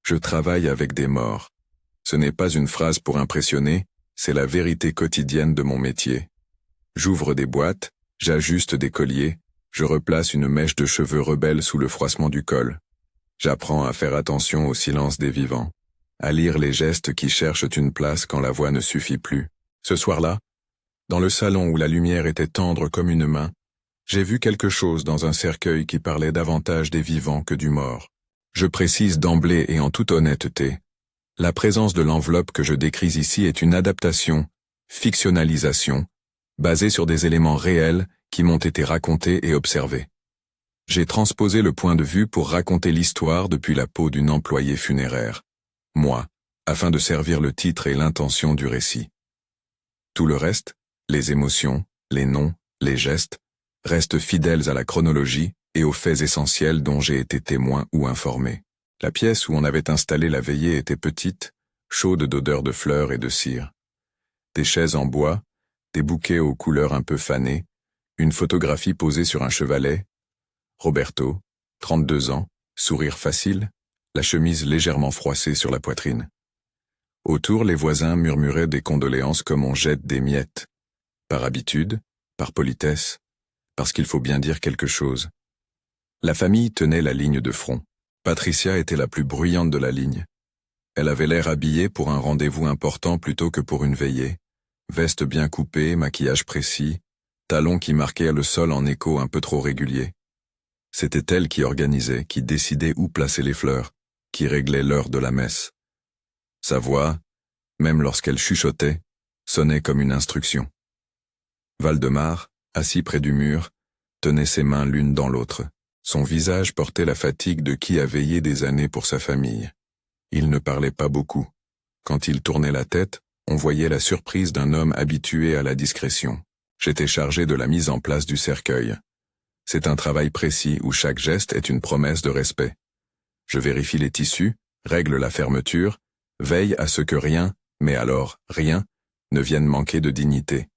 Je travaille avec des morts. Ce n'est pas une phrase pour impressionner, c'est la vérité quotidienne de mon métier. J'ouvre des boîtes, j'ajuste des colliers, je replace une mèche de cheveux rebelle sous le froissement du col. J'apprends à faire attention au silence des vivants, à lire les gestes qui cherchent une place quand la voix ne suffit plus. Ce soir-là, dans le salon où la lumière était tendre comme une main, j'ai vu quelque chose dans un cercueil qui parlait davantage des vivants que du mort. Je précise d'emblée et en toute honnêteté, la présence de l'enveloppe que je décris ici est une adaptation, fictionnalisation, basée sur des éléments réels qui m'ont été racontés et observés. J'ai transposé le point de vue pour raconter l'histoire depuis la peau d'une employée funéraire, moi, afin de servir le titre et l'intention du récit. Tout le reste, les émotions, les noms, les gestes, restent fidèles à la chronologie et aux faits essentiels dont j'ai été témoin ou informé. La pièce où on avait installé la veillée était petite, chaude d'odeur de fleurs et de cire. Des chaises en bois, des bouquets aux couleurs un peu fanées, une photographie posée sur un chevalet. Roberto, 32 ans, sourire facile, la chemise légèrement froissée sur la poitrine. Autour, les voisins murmuraient des condoléances comme on jette des miettes. Par habitude, par politesse, parce qu'il faut bien dire quelque chose. La famille tenait la ligne de front. Patricia était la plus bruyante de la ligne. Elle avait l'air habillée pour un rendez-vous important plutôt que pour une veillée. Veste bien coupée, maquillage précis, talons qui marquaient le sol en écho un peu trop régulier. C'était elle qui organisait, qui décidait où placer les fleurs, qui réglait l'heure de la messe. Sa voix, même lorsqu'elle chuchotait, sonnait comme une instruction. Valdemar, assis près du mur, tenait ses mains l'une dans l'autre. Son visage portait la fatigue de qui a veillé des années pour sa famille. Il ne parlait pas beaucoup. Quand il tournait la tête, on voyait la surprise d'un homme habitué à la discrétion. J'étais chargé de la mise en place du cercueil. C'est un travail précis où chaque geste est une promesse de respect. Je vérifie les tissus, règle la fermeture, veille à ce que rien, mais alors rien, ne vienne manquer de dignité.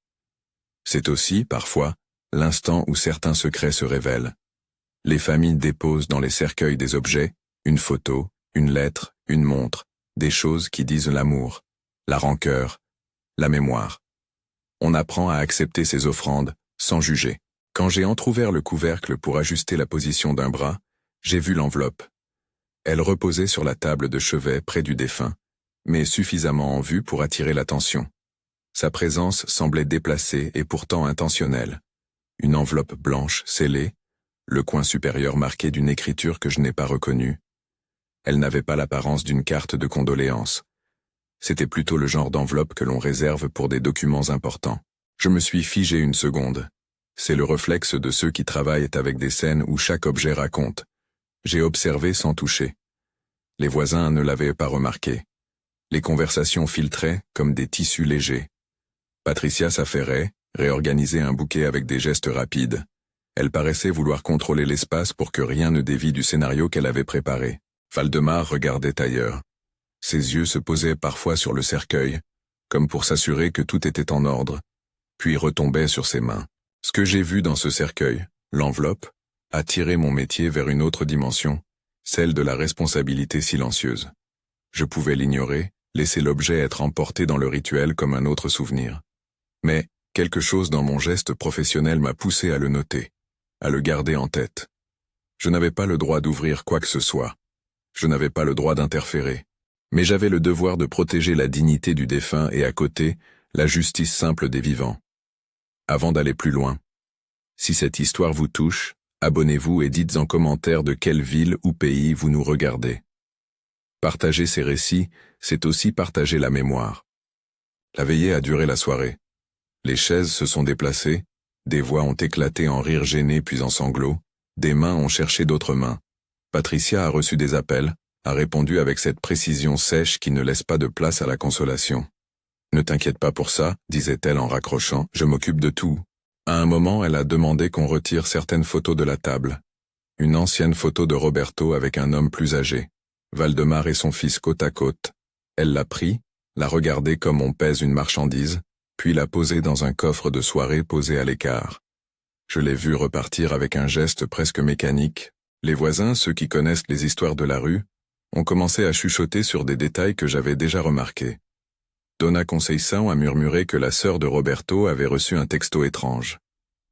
C'est aussi, parfois, l'instant où certains secrets se révèlent. Les familles déposent dans les cercueils des objets, une photo, une lettre, une montre, des choses qui disent l'amour, la rancœur, la mémoire. On apprend à accepter ces offrandes, sans juger. Quand j'ai entrouvert le couvercle pour ajuster la position d'un bras, j'ai vu l'enveloppe. Elle reposait sur la table de chevet près du défunt, mais suffisamment en vue pour attirer l'attention. Sa présence semblait déplacée et pourtant intentionnelle. Une enveloppe blanche scellée, le coin supérieur marqué d'une écriture que je n'ai pas reconnue. Elle n'avait pas l'apparence d'une carte de condoléances. C'était plutôt le genre d'enveloppe que l'on réserve pour des documents importants. Je me suis figé une seconde. C'est le réflexe de ceux qui travaillent avec des scènes où chaque objet raconte. J'ai observé sans toucher. Les voisins ne l'avaient pas remarqué. Les conversations filtraient comme des tissus légers. Patricia s'affairait, réorganisait un bouquet avec des gestes rapides. Elle paraissait vouloir contrôler l'espace pour que rien ne dévie du scénario qu'elle avait préparé. Valdemar regardait ailleurs. Ses yeux se posaient parfois sur le cercueil, comme pour s'assurer que tout était en ordre, puis retombaient sur ses mains. Ce que j'ai vu dans ce cercueil, l'enveloppe, a tiré mon métier vers une autre dimension, celle de la responsabilité silencieuse. Je pouvais l'ignorer, laisser l'objet être emporté dans le rituel comme un autre souvenir. Mais quelque chose dans mon geste professionnel m'a poussé à le noter, à le garder en tête. Je n'avais pas le droit d'ouvrir quoi que ce soit. Je n'avais pas le droit d'interférer. Mais j'avais le devoir de protéger la dignité du défunt et à côté, la justice simple des vivants. Avant d'aller plus loin, si cette histoire vous touche, abonnez-vous et dites en commentaire de quelle ville ou pays vous nous regardez. Partager ces récits, c'est aussi partager la mémoire. La veillée a duré la soirée. Les chaises se sont déplacées, des voix ont éclaté en rires gênés puis en sanglots, des mains ont cherché d'autres mains. Patricia a reçu des appels, a répondu avec cette précision sèche qui ne laisse pas de place à la consolation. « Ne t'inquiète pas pour ça, disait-elle en raccrochant, je m'occupe de tout. » À un moment, elle a demandé qu'on retire certaines photos de la table. Une ancienne photo de Roberto avec un homme plus âgé. Valdemar et son fils côte à côte. Elle l'a pris, l'a regardé comme on pèse une marchandise, puis l'a posé dans un coffre de soirée posé à l'écart. Je l'ai vu repartir avec un geste presque mécanique. Les voisins, ceux qui connaissent les histoires de la rue, On commençait à chuchoter sur des détails que j'avais déjà remarqués. Donna Conceição a murmuré que la sœur de Roberto avait reçu un texto étrange.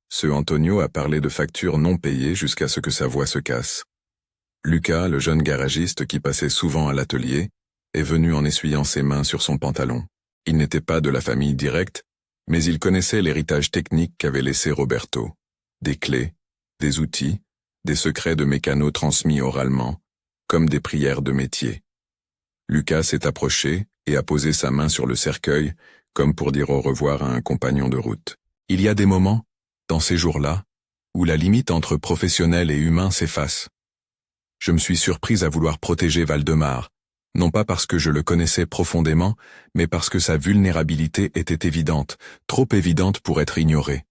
Ce Antonio a parlé de factures non payées jusqu'à ce que sa voix se casse. Lucas, le jeune garagiste qui passait souvent à l'atelier, est venu en essuyant ses mains sur son pantalon. Il n'était pas de la famille directe, mais il connaissait l'héritage technique qu'avait laissé Roberto. Des clés, des outils, des secrets de mécano transmis oralement, comme des prières de métier. Lucas s'est approché et a posé sa main sur le cercueil, comme pour dire au revoir à un compagnon de route. Il y a des moments, dans ces jours-là, où la limite entre professionnel et humain s'efface. Je me suis surprise à vouloir protéger Valdemar, non pas parce que je le connaissais profondément, mais parce que sa vulnérabilité était évidente, trop évidente pour être ignorée.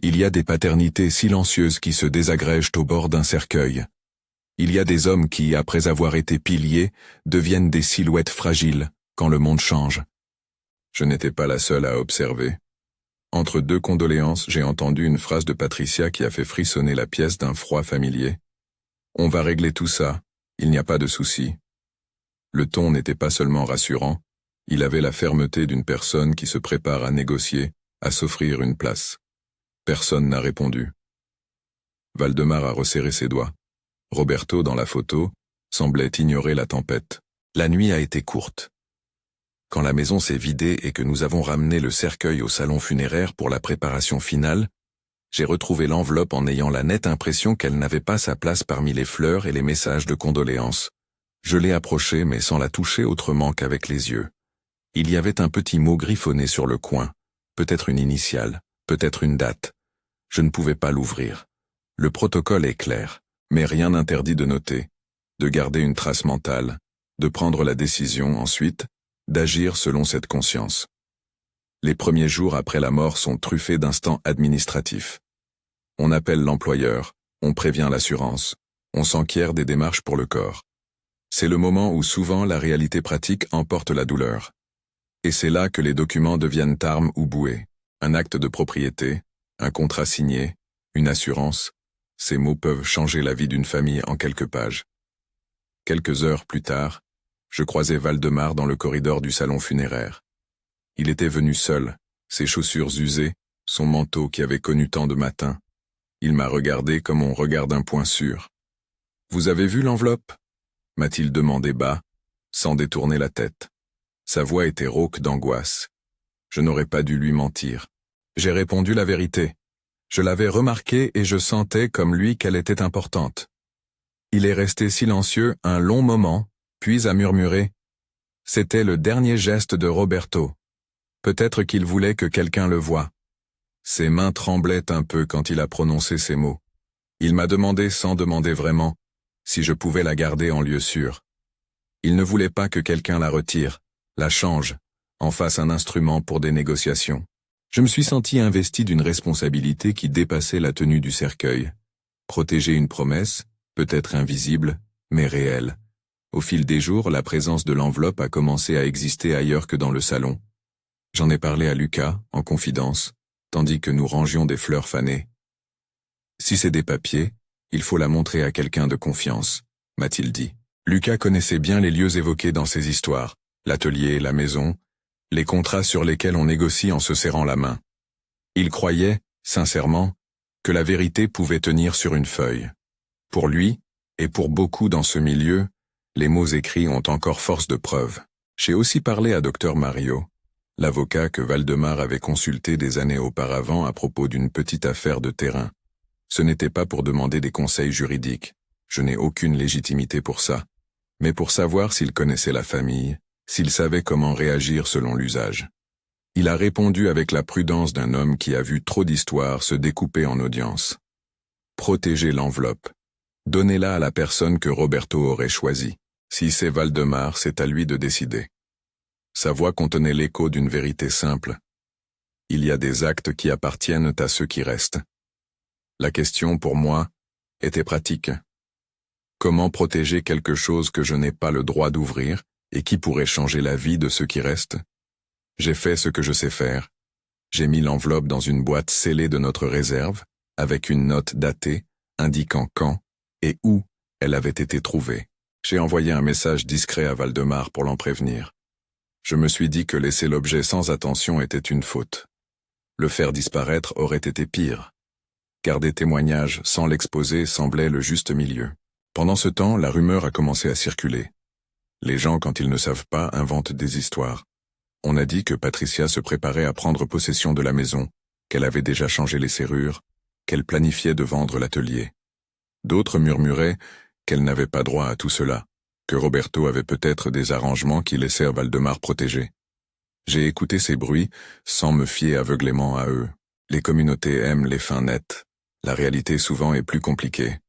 Il y a des paternités silencieuses qui se désagrègent au bord d'un cercueil. Il y a des hommes qui, après avoir été piliers, deviennent des silhouettes fragiles quand le monde change. Je n'étais pas la seule à observer. Entre deux condoléances, j'ai entendu une phrase de Patricia qui a fait frissonner la pièce d'un froid familier. « On va régler tout ça, il n'y a pas de souci. » Le ton n'était pas seulement rassurant, il avait la fermeté d'une personne qui se prépare à négocier, à s'offrir une place. Personne n'a répondu. Valdemar a resserré ses doigts. Roberto, dans la photo, semblait ignorer la tempête. La nuit a été courte. Quand la maison s'est vidée et que nous avons ramené le cercueil au salon funéraire pour la préparation finale, j'ai retrouvé l'enveloppe en ayant la nette impression qu'elle n'avait pas sa place parmi les fleurs et les messages de condoléances. Je l'ai approchée mais sans la toucher autrement qu'avec les yeux. Il y avait un petit mot griffonné sur le coin, peut-être une initiale, peut-être une date. Je ne pouvais pas l'ouvrir. Le protocole est clair, mais rien n'interdit de noter, de garder une trace mentale, de prendre la décision ensuite, d'agir selon cette conscience. Les premiers jours après la mort sont truffés d'instants administratifs. On appelle l'employeur, on prévient l'assurance, on s'enquiert des démarches pour le corps. C'est le moment où souvent la réalité pratique emporte la douleur. Et c'est là que les documents deviennent armes ou bouées. Un acte de propriété, un contrat signé, une assurance, ces mots peuvent changer la vie d'une famille en quelques pages. Quelques heures plus tard, je croisai Valdemar dans le corridor du salon funéraire. Il était venu seul, ses chaussures usées, son manteau qui avait connu tant de matins. Il m'a regardé comme on regarde un point sûr. « Vous avez vu l'enveloppe » m'a-t-il demandé bas, sans détourner la tête. Sa voix était rauque d'angoisse. Je n'aurais pas dû lui mentir. J'ai répondu la vérité. Je l'avais remarquée et je sentais comme lui qu'elle était importante. Il est resté silencieux un long moment, puis a murmuré. C'était le dernier geste de Roberto. Peut-être qu'il voulait que quelqu'un le voie. Ses mains tremblaient un peu quand il a prononcé ces mots. Il m'a demandé sans demander vraiment si je pouvais la garder en lieu sûr. Il ne voulait pas que quelqu'un la retire, la change, en fasse un instrument pour des négociations. Je me suis senti investi d'une responsabilité qui dépassait la tenue du cercueil. Protéger une promesse, peut-être invisible, mais réelle. Au fil des jours, la présence de l'enveloppe a commencé à exister ailleurs que dans le salon. J'en ai parlé à Lucas, en confidence, tandis que nous rangions des fleurs fanées. Si c'est des papiers, il faut la montrer à quelqu'un de confiance, m'a-t-il dit. Lucas connaissait bien les lieux évoqués dans ces histoires, l'atelier, la maison, les contrats sur lesquels on négocie en se serrant la main. Il croyait, sincèrement, que la vérité pouvait tenir sur une feuille. Pour lui, et pour beaucoup dans ce milieu, les mots écrits ont encore force de preuve. J'ai aussi parlé à Dr Mario, l'avocat que Valdemar avait consulté des années auparavant à propos d'une petite affaire de terrain. Ce n'était pas pour demander des conseils juridiques, je n'ai aucune légitimité pour ça, mais pour savoir s'il connaissait la famille, s'il savait comment réagir selon l'usage. Il a répondu avec la prudence d'un homme qui a vu trop d'histoires se découper en audience. Protégez l'enveloppe. Donnez-la à la personne que Roberto aurait choisie. Si c'est Valdemar, c'est à lui de décider. Sa voix contenait l'écho d'une vérité simple. Il y a des actes qui appartiennent à ceux qui restent. La question, pour moi, était pratique. Comment protéger quelque chose que je n'ai pas le droit d'ouvrir et qui pourrait changer la vie de ceux qui restent? J'ai fait ce que je sais faire. J'ai mis l'enveloppe dans une boîte scellée de notre réserve, avec une note datée, indiquant quand et où elle avait été trouvée. J'ai envoyé un message discret à Valdemar pour l'en prévenir. Je me suis dit que laisser l'objet sans attention était une faute. Le faire disparaître aurait été pire. Garder témoignage sans l'exposer semblait le juste milieu. Pendant ce temps, la rumeur a commencé à circuler. Les gens, quand ils ne savent pas, inventent des histoires. On a dit que Patricia se préparait à prendre possession de la maison, qu'elle avait déjà changé les serrures, qu'elle planifiait de vendre l'atelier. D'autres murmuraient qu'elle n'avait pas droit à tout cela, que Roberto avait peut-être des arrangements qui laissèrent Valdemar protégé. J'ai écouté ces bruits sans me fier aveuglément à eux. Les communautés aiment les fins nettes. La réalité souvent est plus compliquée.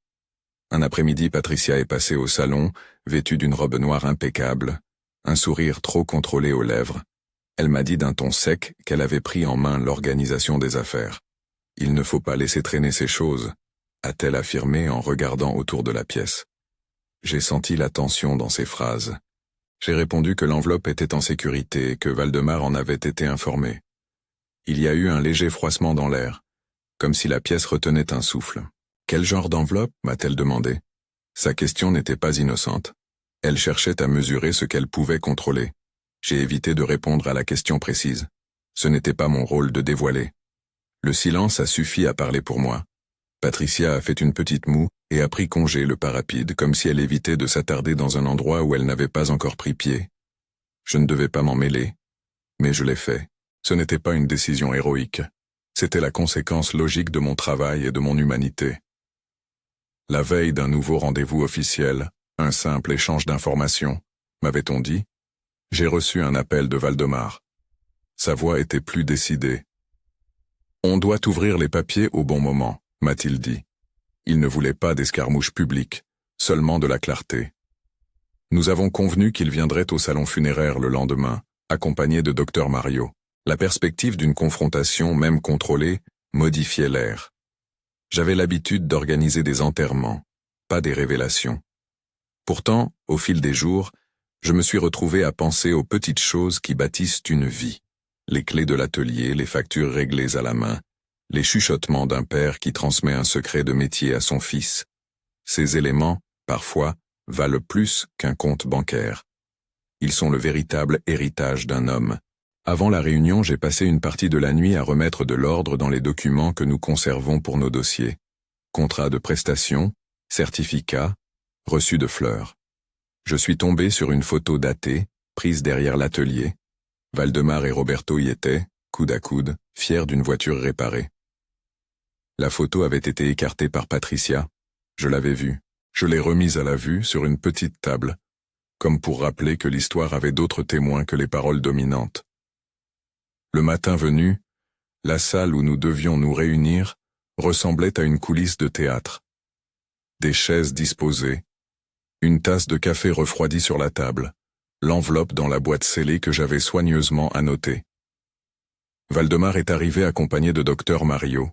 Un après-midi, Patricia est passée au salon, vêtue d'une robe noire impeccable, un sourire trop contrôlé aux lèvres. Elle m'a dit d'un ton sec qu'elle avait pris en main l'organisation des affaires. « Il ne faut pas laisser traîner ces choses », a-t-elle affirmé en regardant autour de la pièce. J'ai senti la tension dans ses phrases. J'ai répondu que l'enveloppe était en sécurité et que Valdemar en avait été informé. Il y a eu un léger froissement dans l'air, comme si la pièce retenait un souffle. « Quel genre d'enveloppe » m'a-t-elle demandé. Sa question n'était pas innocente. Elle cherchait à mesurer ce qu'elle pouvait contrôler. J'ai évité de répondre à la question précise. Ce n'était pas mon rôle de dévoiler. Le silence a suffi à parler pour moi. Patricia a fait une petite moue et a pris congé le pas rapide, comme si elle évitait de s'attarder dans un endroit où elle n'avait pas encore pris pied. Je ne devais pas m'en mêler, mais je l'ai fait. Ce n'était pas une décision héroïque. C'était la conséquence logique de mon travail et de mon humanité. La veille d'un nouveau rendez-vous officiel, un simple échange d'informations, m'avait-on dit, j'ai reçu un appel de Valdemar. Sa voix était plus décidée. « On doit ouvrir les papiers au bon moment », m'a-t-il dit. Il ne voulait pas d'escarmouche publique, seulement de la clarté. Nous avons convenu qu'il viendrait au salon funéraire le lendemain, accompagné de Dr Mario. La perspective d'une confrontation, même contrôlée, modifiait l'air. J'avais l'habitude d'organiser des enterrements, pas des révélations. Pourtant, au fil des jours, je me suis retrouvé à penser aux petites choses qui bâtissent une vie. Les clés de l'atelier, les factures réglées à la main, les chuchotements d'un père qui transmet un secret de métier à son fils. Ces éléments, parfois, valent plus qu'un compte bancaire. Ils sont le véritable héritage d'un homme. Avant la réunion, j'ai passé une partie de la nuit à remettre de l'ordre dans les documents que nous conservons pour nos dossiers. Contrats de prestation, certificats, reçus de fleurs. Je suis tombé sur une photo datée, prise derrière l'atelier. Valdemar et Roberto y étaient, coude à coude, fiers d'une voiture réparée. La photo avait été écartée par Patricia. Je l'avais vue. Je l'ai remise à la vue sur une petite table, comme pour rappeler que l'histoire avait d'autres témoins que les paroles dominantes. Le matin venu, la salle où nous devions nous réunir ressemblait à une coulisse de théâtre. Des chaises disposées, une tasse de café refroidie sur la table, l'enveloppe dans la boîte scellée que j'avais soigneusement annotée. Valdemar est arrivé accompagné de Dr Mario.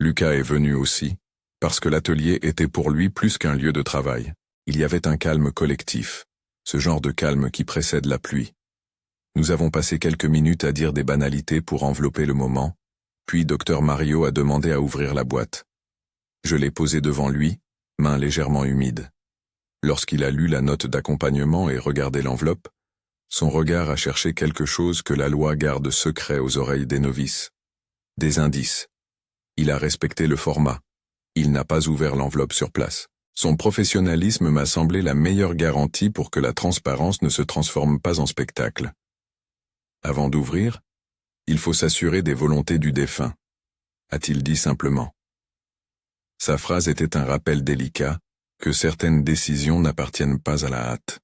Lucas est venu aussi, parce que l'atelier était pour lui plus qu'un lieu de travail. Il y avait un calme collectif, ce genre de calme qui précède la pluie. Nous avons passé quelques minutes à dire des banalités pour envelopper le moment, puis Dr Mario a demandé à ouvrir la boîte. Je l'ai posée devant lui, mains légèrement humides. Lorsqu'il a lu la note d'accompagnement et regardé l'enveloppe, son regard a cherché quelque chose que la loi garde secret aux oreilles des novices. Des indices. Il a respecté le format. Il n'a pas ouvert l'enveloppe sur place. Son professionnalisme m'a semblé la meilleure garantie pour que la transparence ne se transforme pas en spectacle. Avant d'ouvrir, il faut s'assurer des volontés du défunt, a-t-il dit simplement. Sa phrase était un rappel délicat, que certaines décisions n'appartiennent pas à la hâte.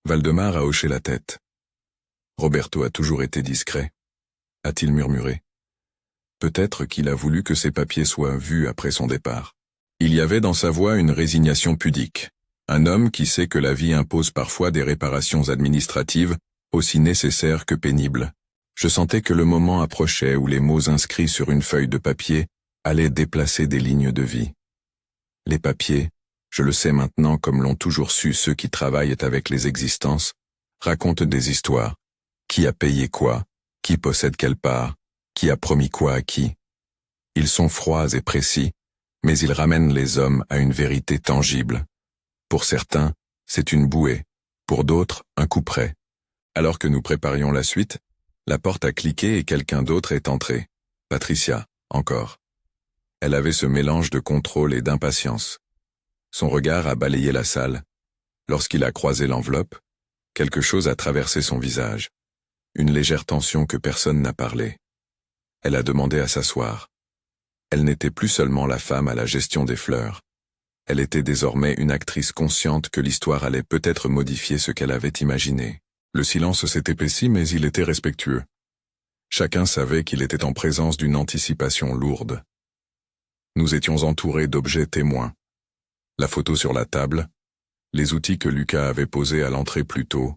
Valdemar a hoché la tête. Roberto a toujours été discret, a-t-il murmuré. Peut-être qu'il a voulu que ses papiers soient vus après son départ. Il y avait dans sa voix une résignation pudique. Un homme qui sait que la vie impose parfois des réparations administratives aussi nécessaires que pénibles. Je sentais que le moment approchait où les mots inscrits sur une feuille de papier allaient déplacer des lignes de vie. Les papiers, je le sais maintenant comme l'ont toujours su ceux qui travaillent avec les existences, racontent des histoires. Qui a payé quoi? Qui possède quelle part? Qui a promis quoi à qui? Ils sont froids et précis, mais ils ramènent les hommes à une vérité tangible. Pour certains, c'est une bouée. Pour d'autres, un couperet. Alors que nous préparions la suite, la porte a cliqué et quelqu'un d'autre est entré. Patricia, encore. Elle avait ce mélange de contrôle et d'impatience. Son regard a balayé la salle. Lorsqu'il a croisé l'enveloppe, quelque chose a traversé son visage. Une légère tension que personne n'a parlé. Elle a demandé à s'asseoir. Elle n'était plus seulement la femme à la gestion des fleurs. Elle était désormais une actrice consciente que l'histoire allait peut-être modifier ce qu'elle avait imaginé. Le silence s'est épaissi, mais il était respectueux. Chacun savait qu'il était en présence d'une anticipation lourde. Nous étions entourés d'objets témoins. La photo sur la table, les outils que Lucas avait posés à l'entrée plus tôt,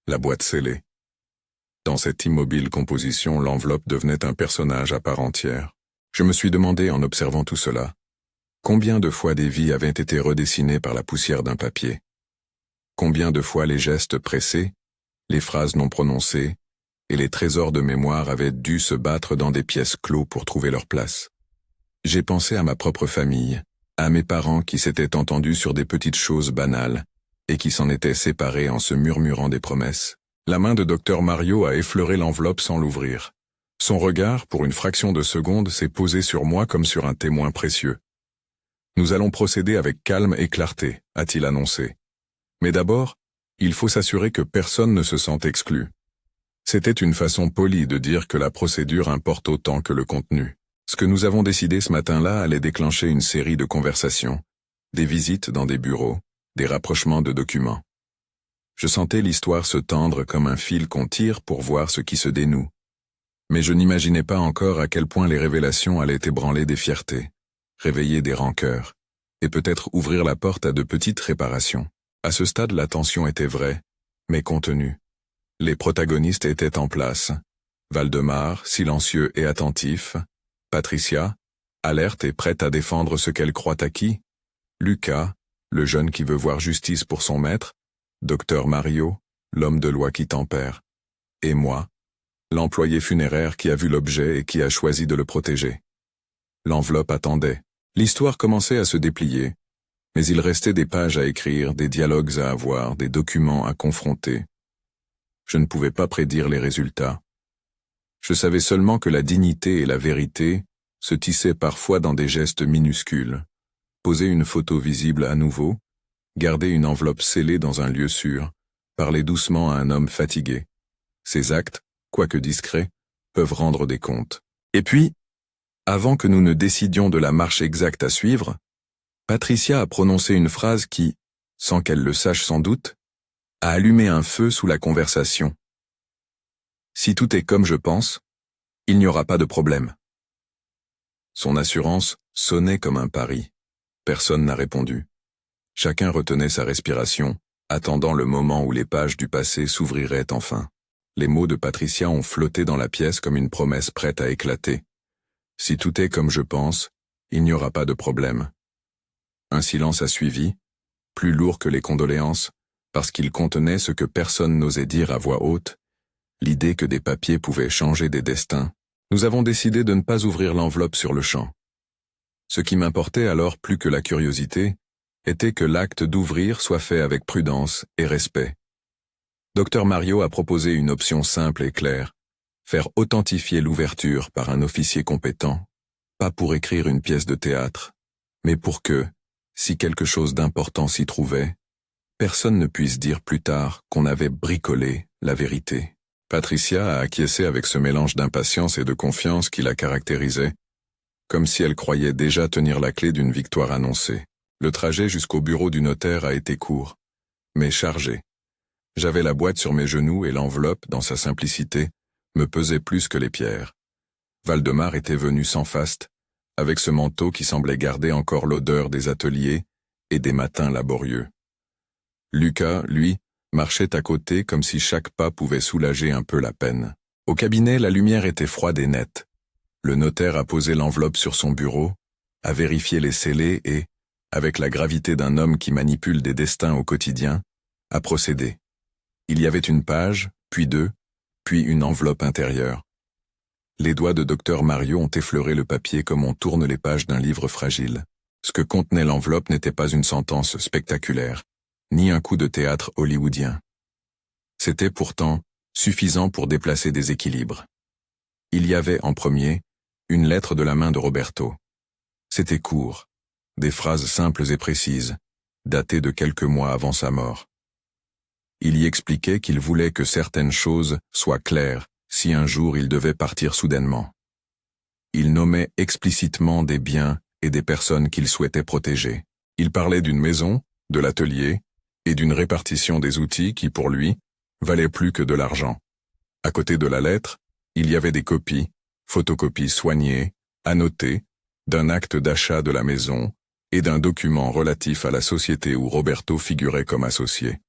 la boîte scellée. Dans cette immobile composition, l'enveloppe devenait un personnage à part entière. Je me suis demandé en observant tout cela, combien de fois des vies avaient été redessinées par la poussière d'un papier? Combien de fois les gestes pressés, les phrases non prononcées et les trésors de mémoire avaient dû se battre dans des pièces clos pour trouver leur place? J'ai pensé à ma propre famille, à mes parents qui s'étaient entendus sur des petites choses banales et qui s'en étaient séparés en se murmurant des promesses. La main de Dr Mario a effleuré l'enveloppe sans l'ouvrir. Son regard, pour une fraction de seconde, s'est posé sur moi comme sur un témoin précieux. « Nous allons procéder avec calme et clarté », a-t-il annoncé. Mais d'abord, il faut s'assurer que personne ne se sente exclu. C'était une façon polie de dire que la procédure importe autant que le contenu. Ce que nous avons décidé ce matin-là allait déclencher une série de conversations, des visites dans des bureaux, des rapprochements de documents. Je sentais l'histoire se tendre comme un fil qu'on tire pour voir ce qui se dénoue. Mais je n'imaginais pas encore à quel point les révélations allaient ébranler des fiertés, réveiller des rancœurs, et peut-être ouvrir la porte à de petites réparations. À ce stade, la tension était vraie, mais contenue. Les protagonistes étaient en place. Valdemar, silencieux et attentif. Patricia, alerte et prête à défendre ce qu'elle croit acquis. Lucas, le jeune qui veut voir justice pour son maître. Dr Mario, l'homme de loi qui tempère. Et moi, l'employé funéraire qui a vu l'objet et qui a choisi de le protéger. L'enveloppe attendait. L'histoire commençait à se déplier. Mais il restait des pages à écrire, des dialogues à avoir, des documents à confronter. Je ne pouvais pas prédire les résultats. Je savais seulement que la dignité et la vérité se tissaient parfois dans des gestes minuscules. Poser une photo visible à nouveau, garder une enveloppe scellée dans un lieu sûr, parler doucement à un homme fatigué. Ces actes, quoique discrets, peuvent rendre des comptes. Et puis, avant que nous ne décidions de la marche exacte à suivre, Patricia a prononcé une phrase qui, sans qu'elle le sache sans doute, a allumé un feu sous la conversation. Si tout est comme je pense, il n'y aura pas de problème. Son assurance sonnait comme un pari. Personne n'a répondu. Chacun retenait sa respiration, attendant le moment où les pages du passé s'ouvriraient enfin. Les mots de Patricia ont flotté dans la pièce comme une promesse prête à éclater. Si tout est comme je pense, il n'y aura pas de problème. Un silence a suivi, plus lourd que les condoléances, parce qu'il contenait ce que personne n'osait dire à voix haute, l'idée que des papiers pouvaient changer des destins. Nous avons décidé de ne pas ouvrir l'enveloppe sur le champ. Ce qui m'importait alors plus que la curiosité, était que l'acte d'ouvrir soit fait avec prudence et respect. Dr Mario a proposé une option simple et claire, faire authentifier l'ouverture par un officier compétent, pas pour écrire une pièce de théâtre, mais pour que, si quelque chose d'important s'y trouvait, personne ne puisse dire plus tard qu'on avait bricolé la vérité. Patricia a acquiescé avec ce mélange d'impatience et de confiance qui la caractérisait, comme si elle croyait déjà tenir la clé d'une victoire annoncée. Le trajet jusqu'au bureau du notaire a été court, mais chargé. J'avais la boîte sur mes genoux et l'enveloppe, dans sa simplicité, me pesait plus que les pierres. Valdemar était venu sans faste, avec ce manteau qui semblait garder encore l'odeur des ateliers et des matins laborieux. Lucas, lui, marchait à côté comme si chaque pas pouvait soulager un peu la peine. Au cabinet, la lumière était froide et nette. Le notaire a posé l'enveloppe sur son bureau, a vérifié les scellés et, avec la gravité d'un homme qui manipule des destins au quotidien, a procédé. Il y avait une page, puis deux, puis une enveloppe intérieure. Les doigts de Dr Mario ont effleuré le papier comme on tourne les pages d'un livre fragile. Ce que contenait l'enveloppe n'était pas une sentence spectaculaire, ni un coup de théâtre hollywoodien. C'était pourtant suffisant pour déplacer des équilibres. Il y avait, en premier, une lettre de la main de Roberto. C'était court, des phrases simples et précises, datées de quelques mois avant sa mort. Il y expliquait qu'il voulait que certaines choses soient claires si un jour il devait partir soudainement. Il nommait explicitement des biens et des personnes qu'il souhaitait protéger. Il parlait d'une maison, de l'atelier, et d'une répartition des outils qui, pour lui, valaient plus que de l'argent. À côté de la lettre, il y avait des copies, photocopies soignées, annotées, d'un acte d'achat de la maison et d'un document relatif à la société où Roberto figurait comme associé.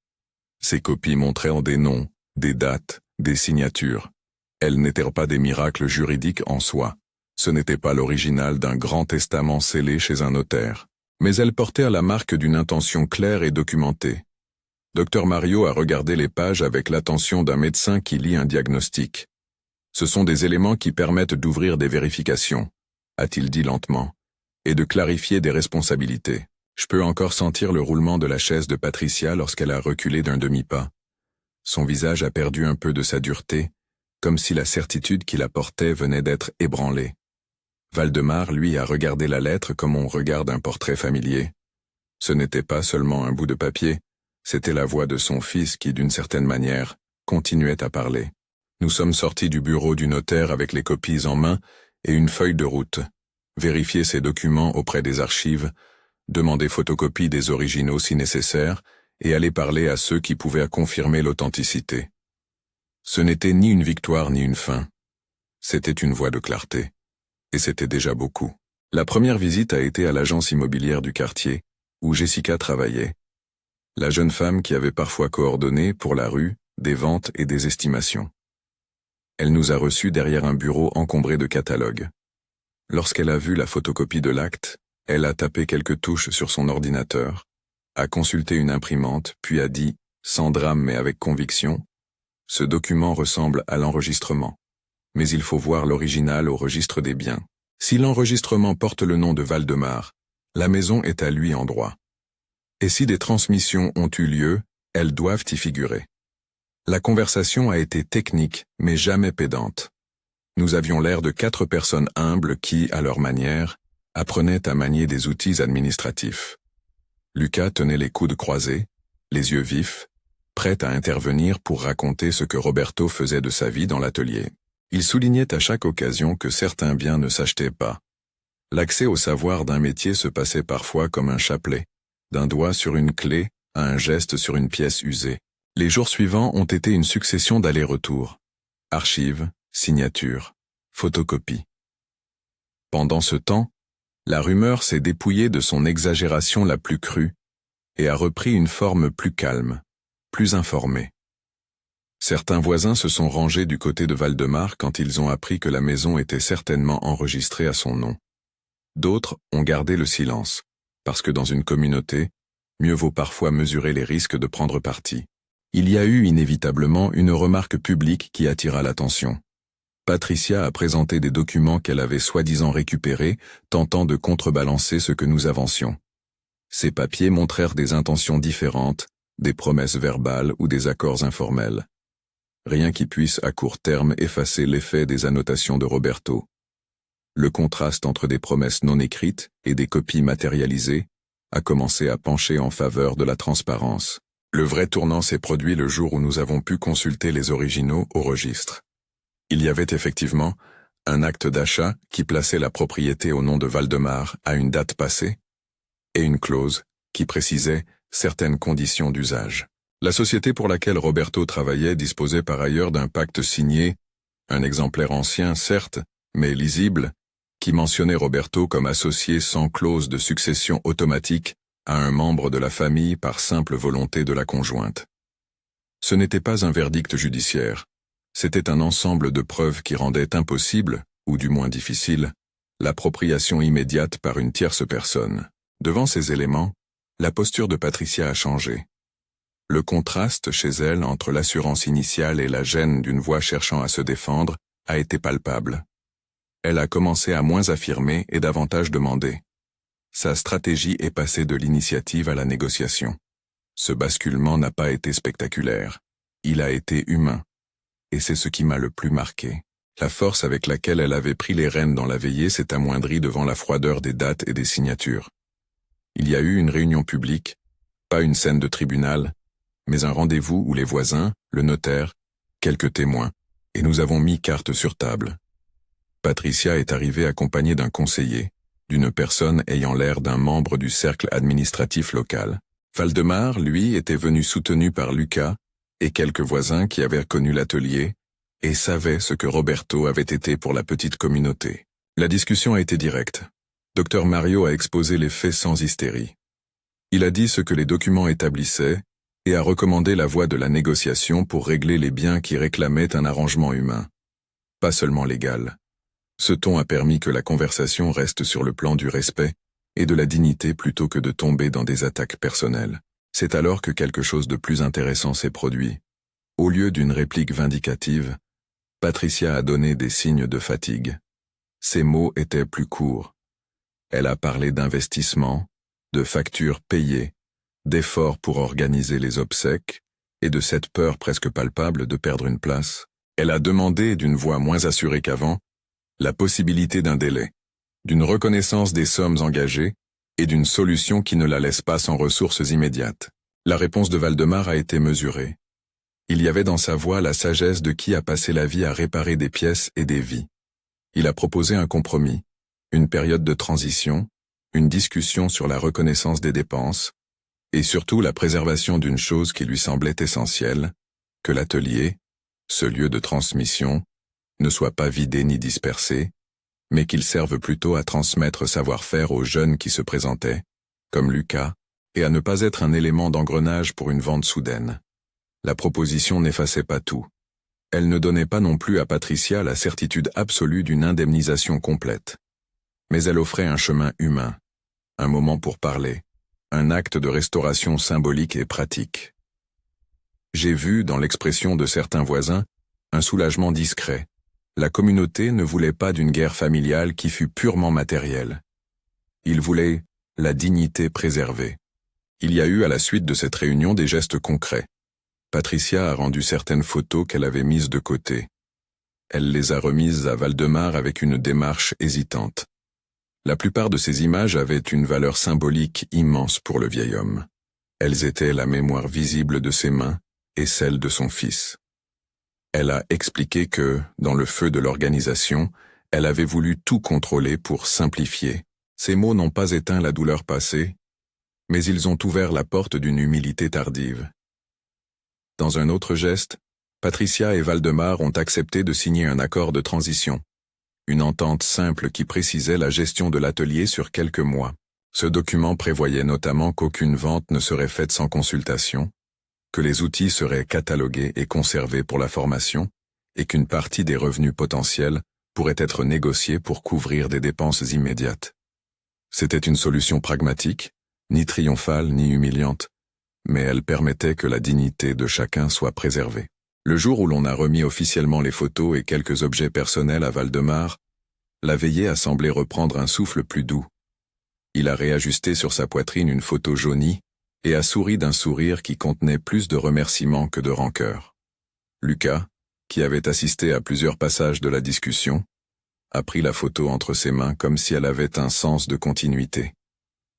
Ces copies montraient des noms, des dates, des signatures. Elles n'étaient pas des miracles juridiques en soi. Ce n'était pas l'original d'un grand testament scellé chez un notaire. Mais elles portaient la marque d'une intention claire et documentée. Dr Mario a regardé les pages avec l'attention d'un médecin qui lit un diagnostic. Ce sont des éléments qui permettent d'ouvrir des vérifications, a-t-il dit lentement, et de clarifier des responsabilités. Je peux encore sentir le roulement de la chaise de Patricia lorsqu'elle a reculé d'un demi-pas. Son visage a perdu un peu de sa dureté, comme si la certitude qui la portait venait d'être ébranlée. Valdemar, lui, a regardé la lettre comme on regarde un portrait familier. Ce n'était pas seulement un bout de papier, c'était la voix de son fils qui, d'une certaine manière, continuait à parler. Nous sommes sortis du bureau du notaire avec les copies en main et une feuille de route. Vérifier ces documents auprès des archives, demander photocopie des originaux si nécessaire, et aller parler à ceux qui pouvaient confirmer l'authenticité. Ce n'était ni une victoire ni une fin. C'était une voie de clarté. Et c'était déjà beaucoup. La première visite a été à l'agence immobilière du quartier, où Jessica travaillait. La jeune femme qui avait parfois coordonné, pour la rue, des ventes et des estimations. Elle nous a reçus derrière un bureau encombré de catalogues. Lorsqu'elle a vu la photocopie de l'acte, elle a tapé quelques touches sur son ordinateur, a consulté une imprimante, puis a dit, sans drame mais avec conviction, « Ce document ressemble à l'enregistrement. Mais il faut voir l'original au registre des biens. Si l'enregistrement porte le nom de Valdemar, la maison est à lui en droit. Et si des transmissions ont eu lieu, elles doivent y figurer. » La conversation a été technique, mais jamais pédante. Nous avions l'air de 4 personnes humbles qui, à leur manière, apprenaient à manier des outils administratifs. Lucas tenait les coudes croisés, les yeux vifs, prêt à intervenir pour raconter ce que Roberto faisait de sa vie dans l'atelier. Il soulignait à chaque occasion que certains biens ne s'achetaient pas. L'accès au savoir d'un métier se passait parfois comme un chapelet, d'un doigt sur une clé à un geste sur une pièce usée. Les jours suivants ont été une succession d'allers-retours. Archives, signatures, photocopies. Pendant ce temps, la rumeur s'est dépouillée de son exagération la plus crue et a repris une forme plus calme, plus informée. Certains voisins se sont rangés du côté de Valdemar quand ils ont appris que la maison était certainement enregistrée à son nom. D'autres ont gardé le silence, parce que dans une communauté, mieux vaut parfois mesurer les risques de prendre parti. Il y a eu inévitablement une remarque publique qui attira l'attention. Patricia a présenté des documents qu'elle avait soi-disant récupérés, tentant de contrebalancer ce que nous avancions. Ces papiers montrèrent des intentions différentes, des promesses verbales ou des accords informels. Rien qui puisse à court terme effacer l'effet des annotations de Roberto. Le contraste entre des promesses non écrites et des copies matérialisées a commencé à pencher en faveur de la transparence. Le vrai tournant s'est produit le jour où nous avons pu consulter les originaux au registre. Il y avait effectivement un acte d'achat qui plaçait la propriété au nom de Valdemar à une date passée, et une clause qui précisait certaines conditions d'usage. La société pour laquelle Roberto travaillait disposait par ailleurs d'un pacte signé, un exemplaire ancien certes, mais lisible, qui mentionnait Roberto comme associé sans clause de succession automatique à un membre de la famille par simple volonté de la conjointe. Ce n'était pas un verdict judiciaire, c'était un ensemble de preuves qui rendaient impossible, ou du moins difficile, l'appropriation immédiate par une tierce personne. Devant ces éléments, la posture de Patricia a changé. Le contraste chez elle entre l'assurance initiale et la gêne d'une voix cherchant à se défendre a été palpable. Elle a commencé à moins affirmer et davantage demander. Sa stratégie est passée de l'initiative à la négociation. Ce basculement n'a pas été spectaculaire. Il a été humain. Et c'est ce qui m'a le plus marqué. La force avec laquelle elle avait pris les rênes dans la veillée s'est amoindrie devant la froideur des dates et des signatures. Il y a eu une réunion publique, pas une scène de tribunal, mais un rendez-vous où les voisins, le notaire, quelques témoins, et nous avons mis carte sur table. Patricia est arrivée accompagnée d'un conseiller, d'une personne ayant l'air d'un membre du cercle administratif local. Valdemar, lui, était venu soutenu par Lucas et quelques voisins qui avaient connu l'atelier et savaient ce que Roberto avait été pour la petite communauté. La discussion a été directe. Dr Mario a exposé les faits sans hystérie. Il a dit ce que les documents établissaient et a recommandé la voie de la négociation pour régler les biens qui réclamaient un arrangement humain, pas seulement légal. Ce ton a permis que la conversation reste sur le plan du respect et de la dignité plutôt que de tomber dans des attaques personnelles. C'est alors que quelque chose de plus intéressant s'est produit. Au lieu d'une réplique vindicative, Patricia a donné des signes de fatigue. Ses mots étaient plus courts. Elle a parlé d'investissement, de factures payées, d'efforts pour organiser les obsèques et de cette peur presque palpable de perdre une place. Elle a demandé d'une voix moins assurée qu'avant la possibilité d'un délai, d'une reconnaissance des sommes engagées et d'une solution qui ne la laisse pas sans ressources immédiates. La réponse de Valdemar a été mesurée. Il y avait dans sa voix la sagesse de qui a passé la vie à réparer des pièces et des vies. Il a proposé un compromis, une période de transition, une discussion sur la reconnaissance des dépenses, et surtout la préservation d'une chose qui lui semblait essentielle, que l'atelier, ce lieu de transmission, ne soit pas vidé ni dispersé, mais qu'il serve plutôt à transmettre savoir-faire aux jeunes qui se présentaient, comme Lucas, et à ne pas être un élément d'engrenage pour une vente soudaine. La proposition n'effaçait pas tout. Elle ne donnait pas non plus à Patricia la certitude absolue d'une indemnisation complète. Mais elle offrait un chemin humain, un moment pour parler, un acte de restauration symbolique et pratique. J'ai vu, dans l'expression de certains voisins, un soulagement discret. La communauté ne voulait pas d'une guerre familiale qui fût purement matérielle. Ils voulaient la dignité préservée. Il y a eu à la suite de cette réunion des gestes concrets. Patricia a rendu certaines photos qu'elle avait mises de côté. Elle les a remises à Valdemar avec une démarche hésitante. La plupart de ces images avaient une valeur symbolique immense pour le vieil homme. Elles étaient la mémoire visible de ses mains et celle de son fils. Elle a expliqué que, dans le feu de l'organisation, elle avait voulu tout contrôler pour simplifier. Ces mots n'ont pas éteint la douleur passée, mais ils ont ouvert la porte d'une humilité tardive. Dans un autre geste, Patricia et Valdemar ont accepté de signer un accord de transition, une entente simple qui précisait la gestion de l'atelier sur quelques mois. Ce document prévoyait notamment qu'aucune vente ne serait faite sans consultation, que les outils seraient catalogués et conservés pour la formation, et qu'une partie des revenus potentiels pourrait être négociée pour couvrir des dépenses immédiates. C'était une solution pragmatique, ni triomphale ni humiliante, mais elle permettait que la dignité de chacun soit préservée. Le jour où l'on a remis officiellement les photos et quelques objets personnels à Valdemar, la veillée a semblé reprendre un souffle plus doux. Il a réajusté sur sa poitrine une photo jaunie et a souri d'un sourire qui contenait plus de remerciements que de rancœur. Lucas, qui avait assisté à plusieurs passages de la discussion, a pris la photo entre ses mains comme si elle avait un sens de continuité.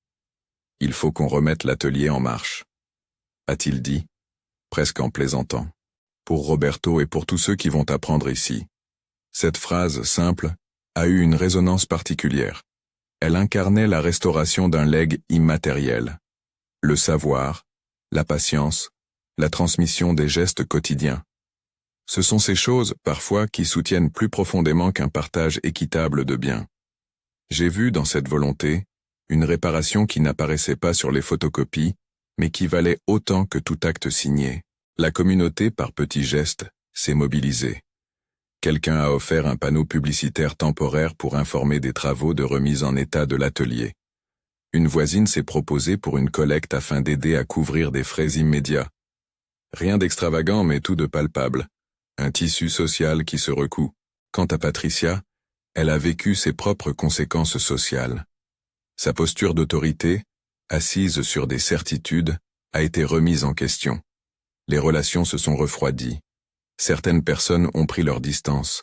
« Il faut qu'on remette l'atelier en marche », a-t-il dit, presque en plaisantant. Pour Roberto et pour tous ceux qui vont apprendre ici. Cette phrase simple a eu une résonance particulière. Elle incarnait la restauration d'un legs immatériel. Le savoir, la patience, la transmission des gestes quotidiens. Ce sont ces choses, parfois, qui soutiennent plus profondément qu'un partage équitable de biens. J'ai vu dans cette volonté une réparation qui n'apparaissait pas sur les photocopies, mais qui valait autant que tout acte signé. La communauté, par petits gestes, s'est mobilisée. Quelqu'un a offert un panneau publicitaire temporaire pour informer des travaux de remise en état de l'atelier. Une voisine s'est proposée pour une collecte afin d'aider à couvrir des frais immédiats. Rien d'extravagant mais tout de palpable. Un tissu social qui se recoue. Quant à Patricia, elle a vécu ses propres conséquences sociales. Sa posture d'autorité, assise sur des certitudes, a été remise en question. Les relations se sont refroidies. Certaines personnes ont pris leur distance.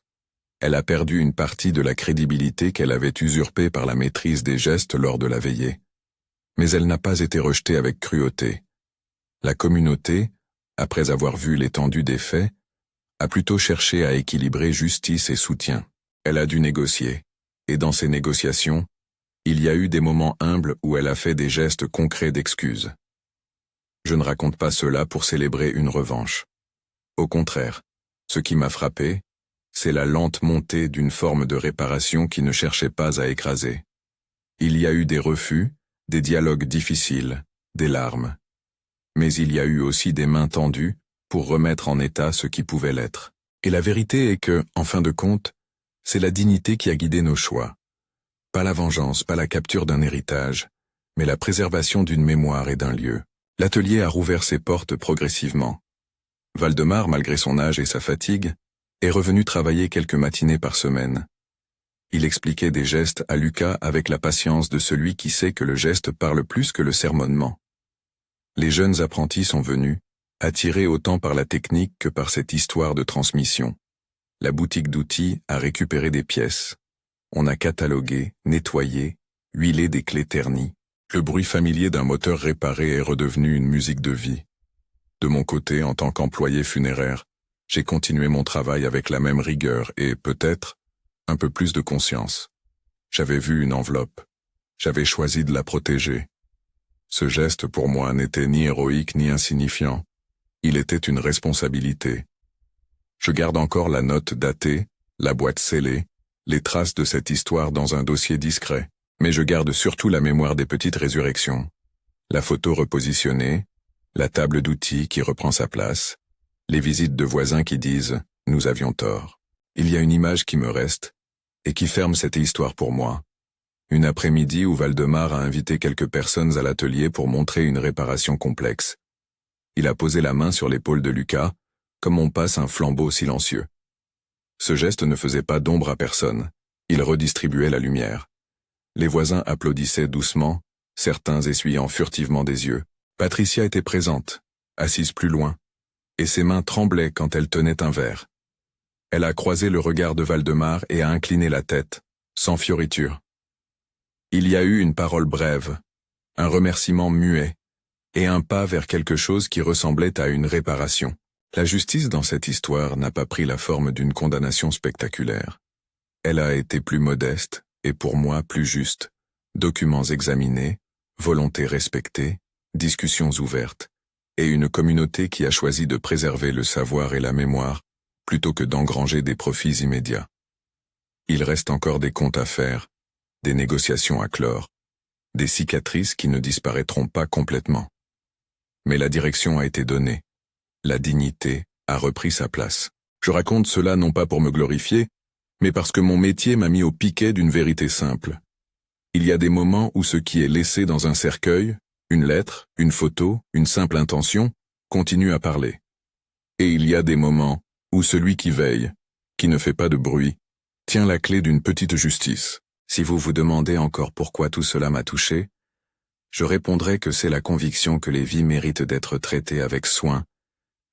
Elle a perdu une partie de la crédibilité qu'elle avait usurpée par la maîtrise des gestes lors de la veillée. Mais elle n'a pas été rejetée avec cruauté. La communauté, après avoir vu l'étendue des faits, a plutôt cherché à équilibrer justice et soutien. Elle a dû négocier. Et dans ces négociations, il y a eu des moments humbles où elle a fait des gestes concrets d'excuses. Je ne raconte pas cela pour célébrer une revanche. Au contraire, ce qui m'a frappé, c'est la lente montée d'une forme de réparation qui ne cherchait pas à écraser. Il y a eu des refus, des dialogues difficiles, des larmes. Mais il y a eu aussi des mains tendues pour remettre en état ce qui pouvait l'être. Et la vérité est que, en fin de compte, c'est la dignité qui a guidé nos choix. Pas la vengeance, pas la capture d'un héritage, mais la préservation d'une mémoire et d'un lieu. L'atelier a rouvert ses portes progressivement. Valdemar, malgré son âge et sa fatigue, est revenu travailler quelques matinées par semaine. Il expliquait des gestes à Lucas avec la patience de celui qui sait que le geste parle plus que le sermonnement. Les jeunes apprentis sont venus, attirés autant par la technique que par cette histoire de transmission. La boutique d'outils a récupéré des pièces. On a catalogué, nettoyé, huilé des clés ternies. Le bruit familier d'un moteur réparé est redevenu une musique de vie. De mon côté, en tant qu'employé funéraire, j'ai continué mon travail avec la même rigueur et, peut-être, un peu plus de conscience. J'avais vu une enveloppe. J'avais choisi de la protéger. Ce geste pour moi n'était ni héroïque ni insignifiant. Il était une responsabilité. Je garde encore la note datée, la boîte scellée, les traces de cette histoire dans un dossier discret. Mais je garde surtout la mémoire des petites résurrections. La photo repositionnée, la table d'outils qui reprend sa place, les visites de voisins qui disent « nous avions tort ». Il y a une image qui me reste et qui ferme cette histoire pour moi. Une après-midi où Valdemar a invité quelques personnes à l'atelier pour montrer une réparation complexe. Il a posé la main sur l'épaule de Lucas, comme on passe un flambeau silencieux. Ce geste ne faisait pas d'ombre à personne. Il redistribuait la lumière. Les voisins applaudissaient doucement, certains essuyant furtivement des yeux. Patricia était présente, assise plus loin, et ses mains tremblaient quand elle tenait un verre. Elle a croisé le regard de Valdemar et a incliné la tête, sans fioriture. Il y a eu une parole brève, un remerciement muet, et un pas vers quelque chose qui ressemblait à une réparation. La justice dans cette histoire n'a pas pris la forme d'une condamnation spectaculaire. Elle a été plus modeste, et pour moi plus juste. Documents examinés, volonté respectée, discussions ouvertes, et une communauté qui a choisi de préserver le savoir et la mémoire, plutôt que d'engranger des profits immédiats. Il reste encore des comptes à faire, des négociations à clore, des cicatrices qui ne disparaîtront pas complètement. Mais la direction a été donnée. La dignité a repris sa place. Je raconte cela non pas pour me glorifier, mais parce que mon métier m'a mis au piquet d'une vérité simple. Il y a des moments où ce qui est laissé dans un cercueil, une lettre, une photo, une simple intention, continue à parler. Et il y a des moments où celui qui veille, qui ne fait pas de bruit, tient la clé d'une petite justice. Si vous vous demandez encore pourquoi tout cela m'a touché, je répondrai que c'est la conviction que les vies méritent d'être traitées avec soin,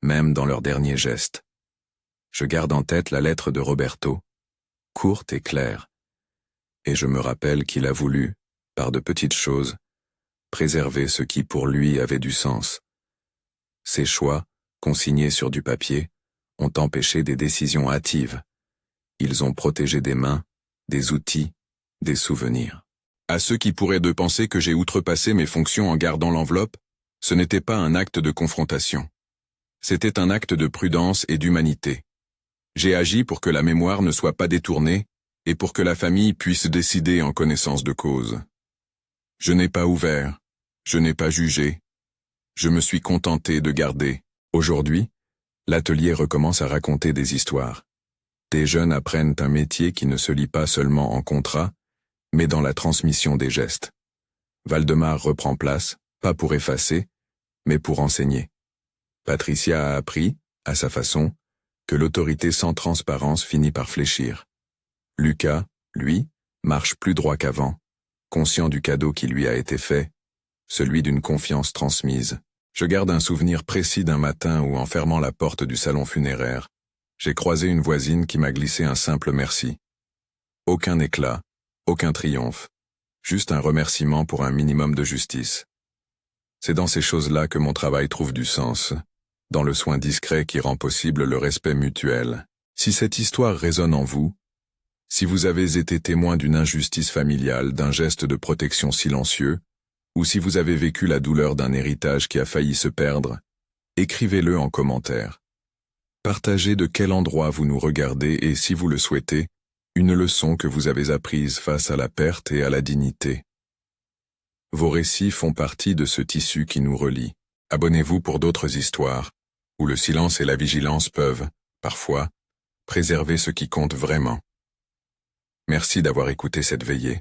même dans leurs derniers gestes. Je garde en tête la lettre de Roberto, courte et claire, et je me rappelle qu'il a voulu, par de petites choses, préserver ce qui pour lui avait du sens. Ses choix, consignés sur du papier, ont empêché des décisions hâtives. Ils ont protégé des mains, des outils, des souvenirs. À ceux qui pourraient de penser que j'ai outrepassé mes fonctions en gardant l'enveloppe, ce n'était pas un acte de confrontation. C'était un acte de prudence et d'humanité. J'ai agi pour que la mémoire ne soit pas détournée et pour que la famille puisse décider en connaissance de cause. Je n'ai pas ouvert, je n'ai pas jugé. Je me suis contenté de garder. Aujourd'hui, l'atelier recommence à raconter des histoires. Des jeunes apprennent un métier qui ne se lit pas seulement en contrat, mais dans la transmission des gestes. Valdemar reprend place, pas pour effacer, mais pour enseigner. Patricia a appris, à sa façon, que l'autorité sans transparence finit par fléchir. Lucas, lui, marche plus droit qu'avant, conscient du cadeau qui lui a été fait, celui d'une confiance transmise. Je garde un souvenir précis d'un matin où, en fermant la porte du salon funéraire, j'ai croisé une voisine qui m'a glissé un simple merci. Aucun éclat, aucun triomphe, juste un remerciement pour un minimum de justice. C'est dans ces choses-là que mon travail trouve du sens, dans le soin discret qui rend possible le respect mutuel. Si cette histoire résonne en vous, si vous avez été témoin d'une injustice familiale, d'un geste de protection silencieux, ou si vous avez vécu la douleur d'un héritage qui a failli se perdre, écrivez-le en commentaire. Partagez de quel endroit vous nous regardez et, si vous le souhaitez, une leçon que vous avez apprise face à la perte et à la dignité. Vos récits font partie de ce tissu qui nous relie. Abonnez-vous pour d'autres histoires, où le silence et la vigilance peuvent, parfois, préserver ce qui compte vraiment. Merci d'avoir écouté cette veillée.